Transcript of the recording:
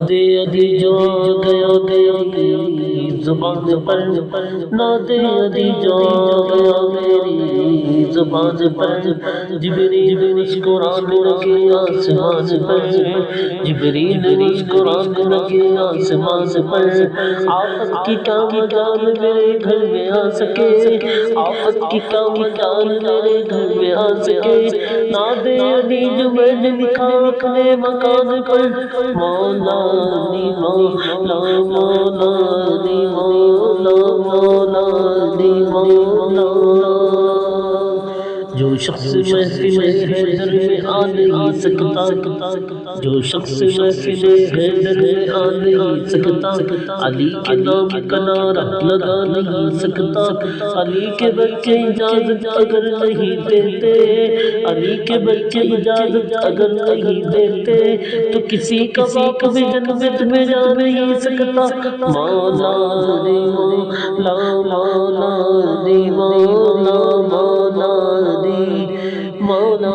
دے علی جو گیا گیا میری زبان پر نادے علی جو گیا میری زبان پر جبریل مسکران لگے آسمان پر جبریل مسکران لگے آسمان پر آفت کی کیا مجال میرے گھر میں آ سکے آفت کی کیا مجال میرے گھر میں آ سکے نادے علی جو میں نے لکھا اپنے مکان پر مولا نی مولا مولا نی مولا مولا نی مولا جو شخص محفل حیدر میں آ نہیں سکتا جو شخص محفل حیدر میں آ نہیں سکتا علی کے نام کا نعرہ لگا نہیں سکتا علی کے بچے اجازت اگر نہیں دیتے علی کے بچے اجازت اگر نہیں دیتے تو کسی کا باپ بھی جنت میں جا نہیں سکتا مولا دی مولا مولا دی مولا مولا دی مولا